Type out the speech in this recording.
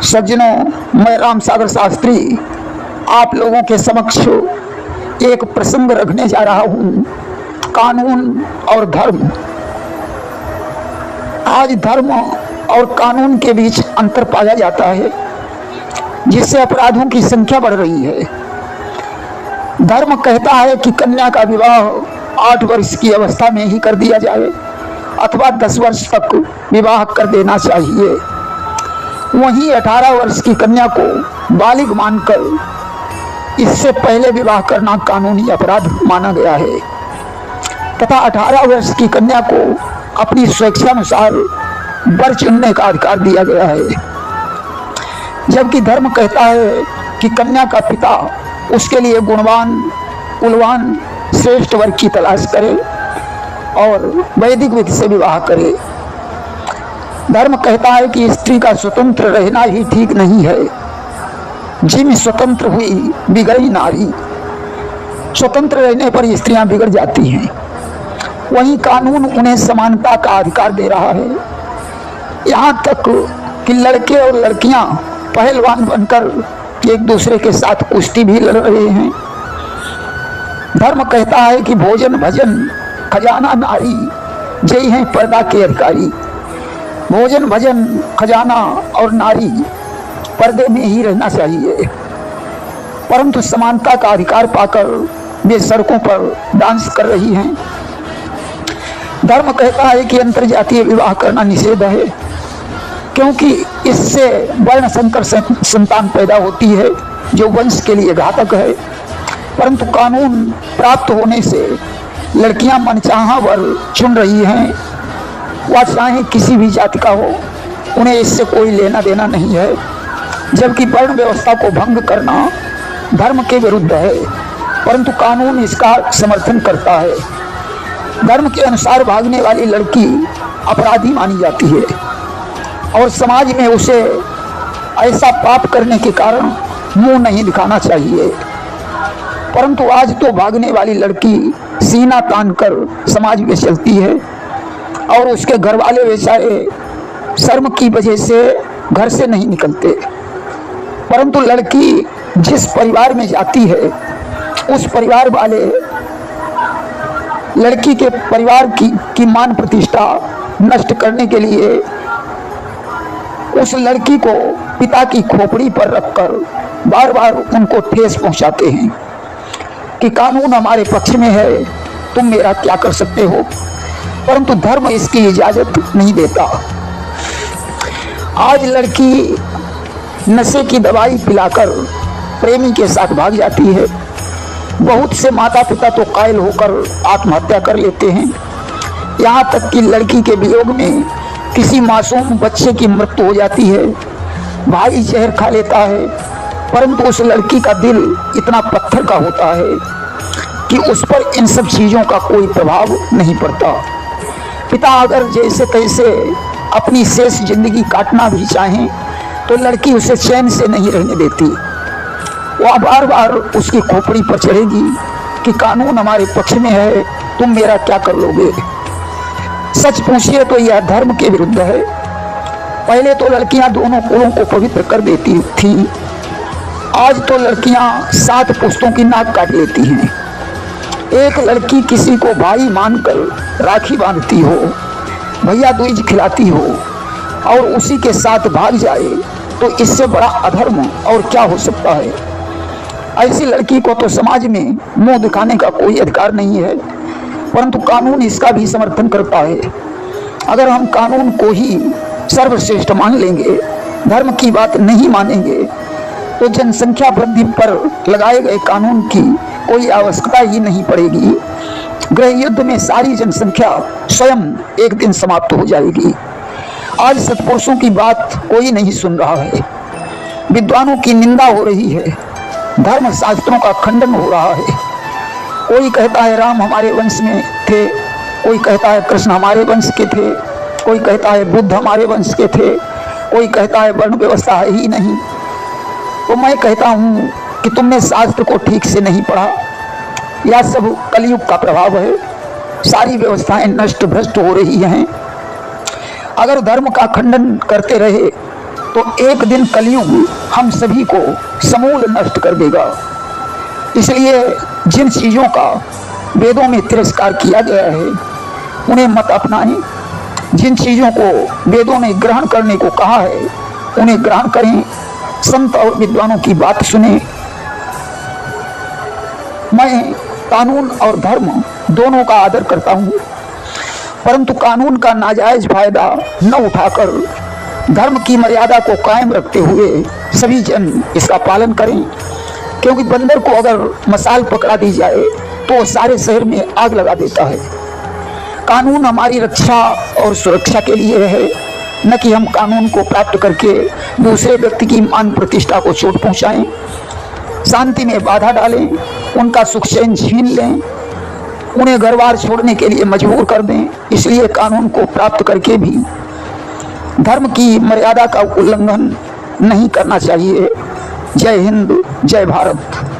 सज्जनों, मैं राम सागर शास्त्री आप लोगों के समक्ष एक प्रसंग रखने जा रहा हूँ, कानून और धर्म। आज धर्म और कानून के बीच अंतर पाया जाता है, जिससे अपराधों की संख्या बढ़ रही है। धर्म कहता है कि कन्या का विवाह 8 वर्ष की अवस्था में ही कर दिया जाए अथवा 10 वर्ष तक विवाह कर देना चाहिए। वहीं 18 वर्ष की कन्या को बालिग मानकर इससे पहले विवाह करना कानूनी अपराध माना गया है तथा 18 वर्ष की कन्या को अपनी स्वेच्छानुसार वर चुनने का अधिकार दिया गया है। जबकि धर्म कहता है कि कन्या का पिता उसके लिए गुणवान, कुलवान, श्रेष्ठ वर्ग की तलाश करे और वैदिक विधि से विवाह करे। धर्म कहता है कि स्त्री का स्वतंत्र रहना ही ठीक नहीं है। जिम स्वतंत्र हुई बिगड़ी नारी। स्वतंत्र रहने पर स्त्रियां बिगड़ जाती हैं। वहीं कानून उन्हें समानता का अधिकार दे रहा है। यहाँ तक कि लड़के और लड़कियां पहलवान बनकर एक दूसरे के साथ कुश्ती भी लड़ रहे हैं। धर्म कहता है कि भोजन भजन खजाना नारी जय हैं पर्दा के अधिकारी। भोजन भजन खजाना और नारी पर्दे में ही रहना चाहिए, परंतु समानता का अधिकार पाकर वे सड़कों पर डांस कर रही हैं। धर्म कहता है कि अंतरजातीय विवाह करना निषेध है, क्योंकि इससे वर्ण संकर संतान पैदा होती है जो वंश के लिए घातक है। परंतु कानून प्राप्त होने से लड़कियां मनचाहा वर चुन रही हैं। वह चाहे किसी भी जाति का हो, उन्हें इससे कोई लेना देना नहीं है। जबकि वर्ण व्यवस्था को भंग करना धर्म के विरुद्ध है, परंतु कानून इसका समर्थन करता है। धर्म के अनुसार भागने वाली लड़की अपराधी मानी जाती है और समाज में उसे ऐसा पाप करने के कारण मुंह नहीं दिखाना चाहिए। परंतु आज तो भागने वाली लड़की सीना तान कर समाज में चलती है और उसके घर वाले बेचारे शर्म की वजह से घर से नहीं निकलते। परंतु लड़की जिस परिवार में जाती है, उस परिवार वाले लड़की के परिवार की मान प्रतिष्ठा नष्ट करने के लिए उस लड़की को पिता की खोपड़ी पर रखकर बार बार उनको ठेस पहुंचाते हैं कि कानून हमारे पक्ष में है, तुम मेरा क्या कर सकते हो। परंतु धर्म इसकी इजाजत नहीं देता। आज लड़की नशे की दवाई पिलाकर प्रेमी के साथ भाग जाती है। बहुत से माता पिता तो कायल होकर आत्महत्या कर लेते हैं। यहाँ तक कि लड़की के वियोग में किसी मासूम बच्चे की मृत्यु हो जाती है। भाई जहर खा लेता है, परंतु उस लड़की का दिल इतना पत्थर का होता है कि उस पर इन सब चीज़ों का कोई प्रभाव नहीं पड़ता। पिता अगर जैसे तैसे अपनी शेष जिंदगी काटना भी चाहें तो लड़की उसे चैन से नहीं रहने देती। वह बार बार उसकी खोपड़ी पर चढ़ेगी कि कानून हमारे पक्ष में है, तुम मेरा क्या कर लोगे। सच पूछिए तो यह धर्म के विरुद्ध है। पहले तो लड़कियां दोनों कुलों को पवित्र कर देती थी, आज तो लड़कियां 7 पुश्तों की नाक काट लेती हैं। एक लड़की किसी को भाई मानकर राखी बांधती हो, भैया दूज खिलाती हो और उसी के साथ भाग जाए तो इससे बड़ा अधर्म और क्या हो सकता है। ऐसी लड़की को तो समाज में मुंह दिखाने का कोई अधिकार नहीं है, परंतु कानून इसका भी समर्थन करता है। अगर हम कानून को ही सर्वश्रेष्ठ मान लेंगे, धर्म की बात नहीं मानेंगे, तो जनसंख्या वृद्धि पर लगाए गए कानून की कोई आवश्यकता ही नहीं पड़ेगी। गृह युद्ध में सारी जनसंख्या स्वयं एक दिन समाप्त हो जाएगी। आज सत्पुरुषों की बात कोई नहीं सुन रहा है। विद्वानों की निंदा हो रही है, धर्म शास्त्रों का खंडन हो रहा है। कोई कहता है राम हमारे वंश में थे, कोई कहता है कृष्ण हमारे वंश के थे, कोई कहता है बुद्ध हमारे वंश के थे, कोई कहता है वर्ण व्यवस्था है ही नहीं। तो मैं कहता हूँ कि तुमने शास्त्र को ठीक से नहीं पढ़ा। यह सब कलयुग का प्रभाव है। सारी व्यवस्थाएं नष्ट भ्रष्ट हो रही हैं। अगर धर्म का खंडन करते रहे तो एक दिन कलयुग हम सभी को समूल नष्ट कर देगा। इसलिए जिन चीज़ों का वेदों में तिरस्कार किया गया है उन्हें मत अपनाएं। जिन चीज़ों को वेदों ने ग्रहण करने को कहा है उन्हें ग्रहण करें। संत और विद्वानों की बात सुने। मैं कानून और धर्म दोनों का आदर करता हूँ, परंतु कानून का नाजायज फायदा न उठाकर धर्म की मर्यादा को कायम रखते हुए सभी जन इसका पालन करें। क्योंकि बंदर को अगर मसाल पकड़ा दी जाए तो वो सारे शहर में आग लगा देता है। कानून हमारी रक्षा और सुरक्षा के लिए है, न कि हम कानून को प्राप्त करके दूसरे व्यक्ति की मान प्रतिष्ठा को चोट पहुंचाएं, शांति में बाधा डालें, उनका सुख चैन छीन लें, उन्हें घरबार छोड़ने के लिए मजबूर कर दें। इसलिए कानून को प्राप्त करके भी धर्म की मर्यादा का उल्लंघन नहीं करना चाहिए। जय हिंद, जय भारत।